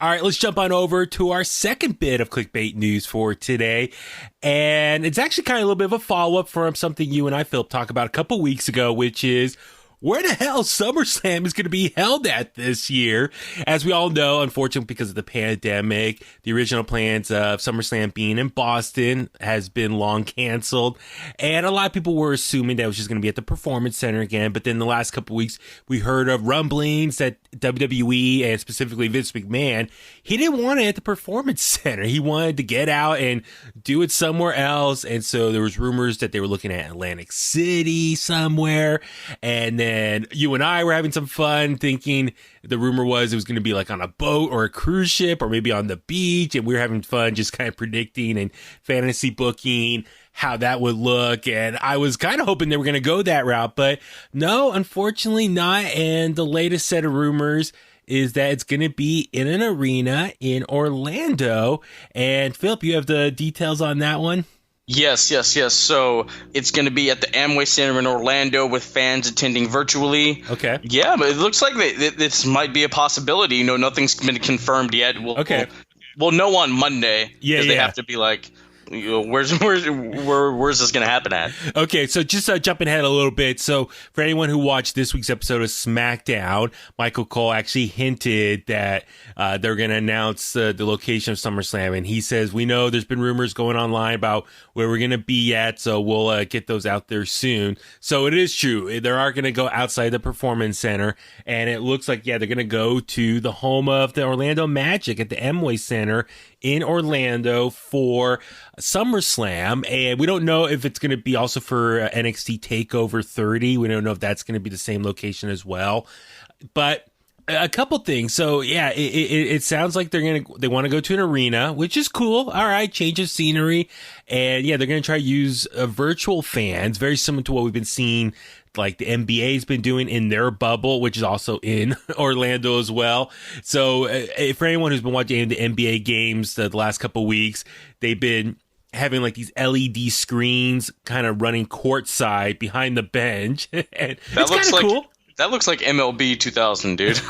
All right, let's jump on over to our second bit of clickbait news for today. And it's actually kind of a little bit of a follow-up from something you and I, Philip, talked about a couple weeks ago, which is where the hell SummerSlam is going to be held at this year. As we all know, unfortunately, because of the pandemic, the original plans of SummerSlam being in Boston has been long canceled. And a lot of people were assuming that it was just going to be at the Performance Center again. But then the last couple weeks, we heard of rumblings that WWE and specifically Vince McMahon, he didn't want it at the Performance Center. He wanted to get out and do it somewhere else. And so there was rumors that they were looking at Atlantic City somewhere. And then you and I were having some fun thinking the rumor was it was going to be like on a boat or a cruise ship or maybe on the beach. And we were having fun just kind of predicting and fantasy booking how that would look. And I was kind of hoping they were going to go that route, but no, unfortunately not. And the latest set of rumors is that it's going to be in an arena in Orlando. And Philip, you have the details on that one? Yes. So it's going to be at the Amway Center in Orlando with fans attending virtually. Okay. Yeah, but it looks like this might be a possibility. Nothing's been confirmed yet. We'll know on Monday. Yeah. They have to be like, where's this going to happen at? Okay, so just jumping ahead a little bit. So for anyone who watched this week's episode of SmackDown, Michael Cole actually hinted that they're going to announce the location of SummerSlam. And he says, we know there's been rumors going online about where we're going to be at, so we'll get those out there soon. So it is true. They are going to go outside the Performance Center. And it looks like, they're going to go to the home of the Orlando Magic at the Amway Center in Orlando for SummerSlam. And we don't know if it's going to be also for NXT TakeOver 30. We don't know if that's going to be the same location as well. But a couple things. So it sounds like they want to go to an arena, which is cool. All right, change of scenery. And they're going to try to use virtual fans, very similar to what we've been seeing like the NBA's been doing in their bubble, which is also in Orlando as well. So for anyone who's been watching the NBA games the last couple of weeks, they've been having like these LED screens kind of running courtside behind the bench. And it's kind of cool. That looks like MLB 2000, dude.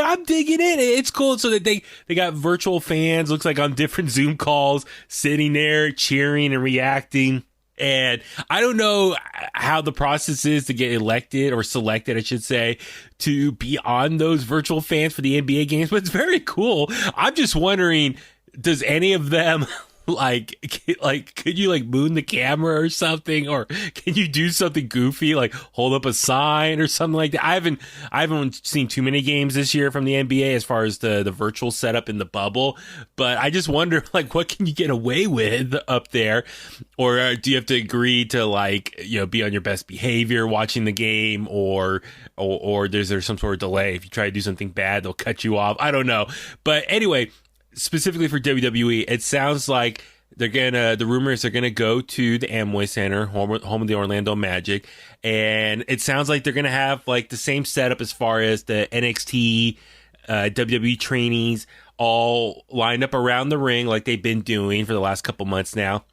I'm digging it. It's cool. So that they got virtual fans, looks like on different Zoom calls, sitting there cheering and reacting. And I don't know how the process is to get elected or selected, I should say, to be on those virtual fans for the NBA games, but it's very cool. I'm just wondering, does any of them could you moon the camera or something, or can you do something goofy like hold up a sign or something like that? I haven't seen too many games this year from the NBA as far as the virtual setup in the bubble, but I just wonder what can you get away with up there, or do you have to agree to be on your best behavior watching the game, or is there some sort of delay? If you try to do something bad, they'll cut you off. I don't know, but anyway. Specifically for WWE, it sounds like the rumors are gonna go to the Amway Center, home of the Orlando Magic, and it sounds like they're gonna have the same setup as far as the NXT, WWE trainees all lined up around the ring like they've been doing for the last couple months now.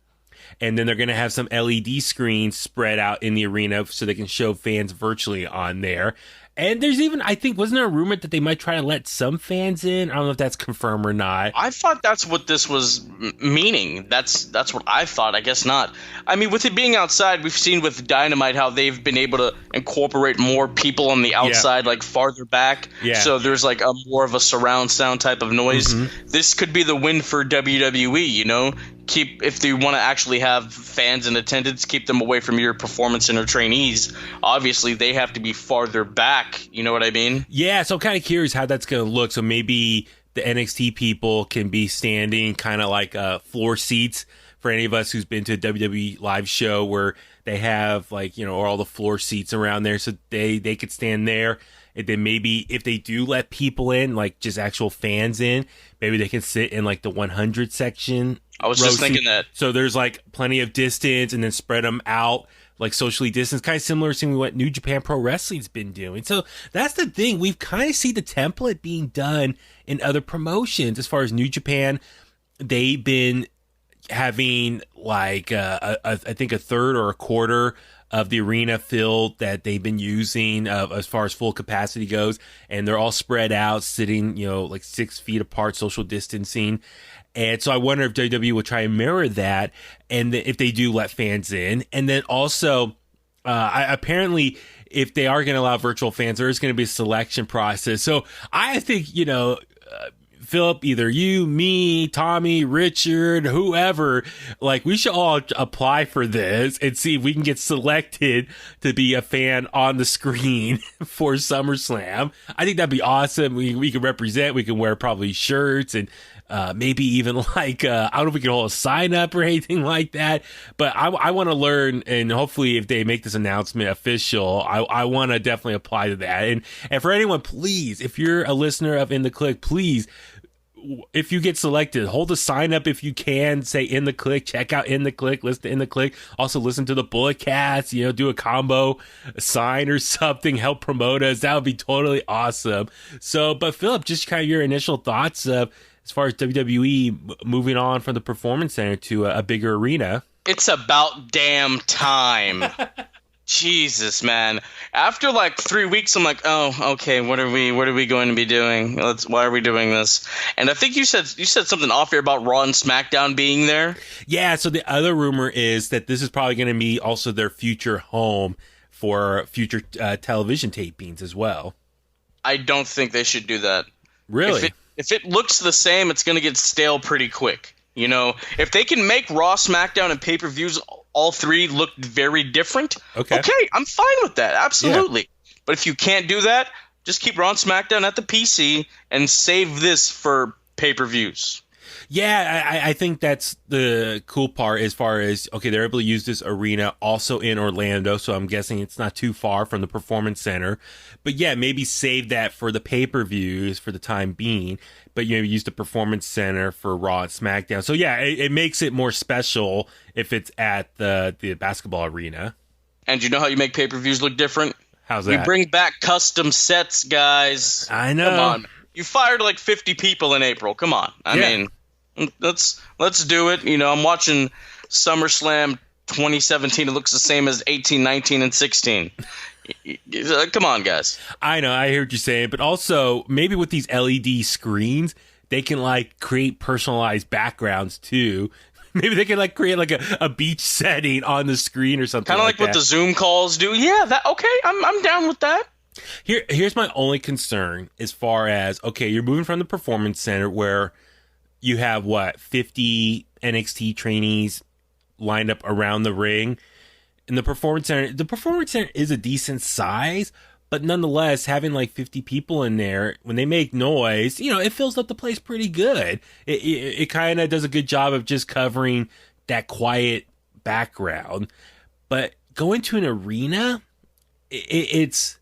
And then they're going to have some LED screens spread out in the arena so they can show fans virtually on there. And there's even, I think, wasn't there a rumor that they might try to let some fans in? I don't know if that's confirmed or not. I thought that's what this was meaning. That's what I thought. I guess not. I mean, with it being outside, we've seen with Dynamite how they've been able to incorporate more people on the outside, farther back. Yeah. So there's a more of a surround sound type of noise. Mm-hmm. This could be the win for WWE, if they want to actually have fans in attendance, keep them away from your Performance Center trainees. Obviously, they have to be farther back. You know what I mean? Yeah, so I'm kind of curious how that's going to look. So maybe the NXT people can be standing kind of like floor seats for any of us who's been to a WWE live show where they have all the floor seats around there. So they could stand there. And then maybe if they do let people in, just actual fans in, maybe they can sit in the 100 section. I was just thinking that. So there's plenty of distance, and then spread them out socially distanced, kind of similar to what New Japan Pro Wrestling's been doing. So that's the thing. We've kind of seen the template being done in other promotions. As far as New Japan, they've been having I think a third or a quarter of the arena field that they've been using as far as full capacity goes. And they're all spread out, sitting, like 6 feet apart, social distancing. And so I wonder if WWE will try and mirror that, and if they do let fans in. And then also, apparently, if they are going to allow virtual fans, there is going to be a selection process. So I think, Philip, either you, me, Tommy, Richard, whoever, we should all apply for this and see if we can get selected to be a fan on the screen for SummerSlam. I think that'd be awesome. We can represent, we can wear probably shirts and maybe even I don't know if we can hold a sign up or anything like that, but I want to learn, and hopefully if they make this announcement official, I want to definitely apply to that. And for anyone, please, if you're a listener of In The Kliq, please, if you get selected, hold a sign up if you can, say In The Kliq, check out In The Kliq, listen to In The Kliq, also listen to the Bullet Cast, do a combo, a sign or something, help promote us. That would be totally awesome. So, but Philip, just kind of your initial thoughts of as far as WWE moving on from the Performance Center to a bigger arena. It's about damn time. Jesus, man. After 3 weeks, I'm like, oh, okay, what are we going to be doing? Why are we doing this? And I think you said something off here about Raw and SmackDown being there. Yeah, so the other rumor is that this is probably going to be also their future home for future television tapings as well. I don't think they should do that. Really? If it looks the same, it's going to get stale pretty quick. If they can make Raw, SmackDown, and pay-per-views all three look very different, okay, I'm fine with that. Absolutely. Yeah. But if you can't do that, just keep Raw and SmackDown at the PC and save this for pay-per-views. Yeah, I think that's the cool part as far as, okay, they're able to use this arena also in Orlando, so I'm guessing it's not too far from the Performance Center. But yeah, maybe save that for the pay-per-views for the time being, but use the Performance Center for Raw and SmackDown. So yeah, it makes it more special if it's at the basketball arena. And you know how you make pay-per-views look different? How's that? We bring back custom sets, guys. I know. Come on. You fired 50 people in April. Come on. I mean, let's do it. I'm watching SummerSlam 2017. It looks the same as 18, 19, and 16. Come on, guys. I know. I hear what you're saying. But also, maybe with these LED screens, they can create personalized backgrounds too. Maybe they can create a beach setting on the screen or something. Kind of like what the Zoom calls do. Yeah, I'm down with that. Here's my only concern as far as, okay, you're moving from the Performance Center where you have 50 NXT trainees lined up around the ring. In the Performance Center is a decent size, but nonetheless, having 50 people in there, when they make noise, it fills up the place pretty good. It kind of does a good job of just covering that quiet background. But going to an arena, it's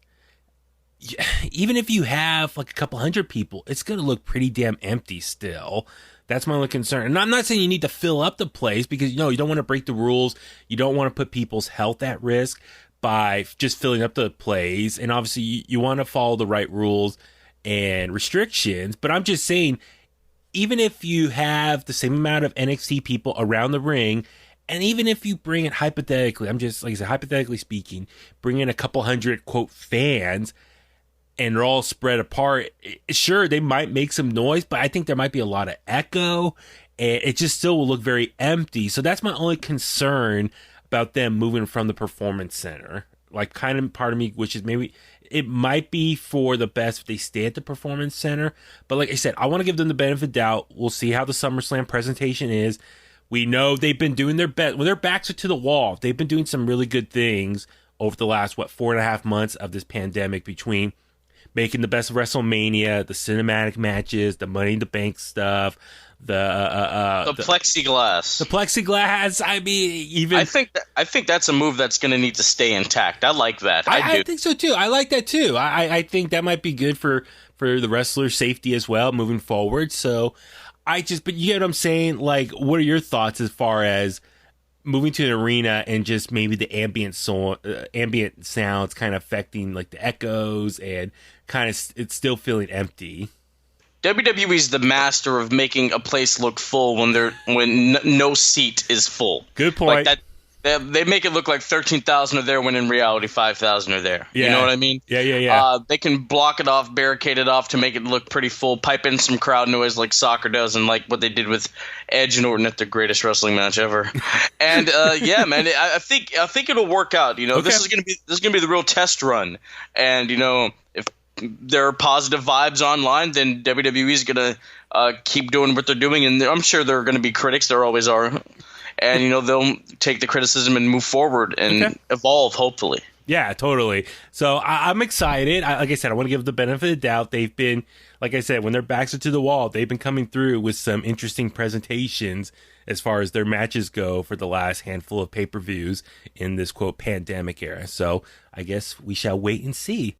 even if you have a couple hundred people, it's going to look pretty damn empty still. That's my only concern. And I'm not saying you need to fill up the place because, you don't want to break the rules. You don't want to put people's health at risk by just filling up the place. And obviously, you want to follow the right rules and restrictions. But I'm just saying, even if you have the same amount of NXT people around the ring, and even if you bring it hypothetically, I'm just, like I said, hypothetically speaking, bring in a couple hundred, quote, fans, and they're all spread apart, sure, they might make some noise, but I think there might be a lot of echo, and it just still will look very empty. So that's my only concern about them moving from the Performance Center. Kind of part of me, which is maybe it might be for the best if they stay at the Performance Center. But like I said, I want to give them the benefit of the doubt. We'll see how the SummerSlam presentation is. We know they've been doing their best. When their backs are to the wall, they've been doing some really good things over the last, 4.5 months of this pandemic, between making the best of WrestleMania, the cinematic matches, the Money in the Bank stuff, the plexiglass. The plexiglass. I mean, even I think that's a move that's going to need to stay intact. I like that. I think so too. I like that too. I think that might be good for the wrestler's safety as well moving forward. So but you get what I'm saying? What are your thoughts as far as moving to an arena and just maybe the ambient sounds kind of affecting the echoes and kind of it's still feeling empty? WWE's the master of making a place look full when no seat is full. Good point. They make it look like 13,000 are there when in reality 5,000 are there. Yeah. You know what I mean? Yeah. They can block it off, barricade it off to make it look pretty full, pipe in some crowd noise like soccer does, and like what they did with Edge and Orton at the greatest wrestling match ever. And yeah, man, I think it'll work out. You know, Okay. this is gonna be the real test run. And you know, if there are positive vibes online, then WWE is gonna keep doing what they're doing, and I'm sure there are going to be critics. There always are. And, you know, they'll take the criticism and move forward and evolve, hopefully. Yeah, totally. So I'm excited. Like I said, I want to give the benefit of the doubt. They've been, like I said, when their backs are to the wall, they've been coming through with some interesting presentations as far as their matches go for the last handful of pay-per-views in this, quote, pandemic era. So I guess we shall wait and see.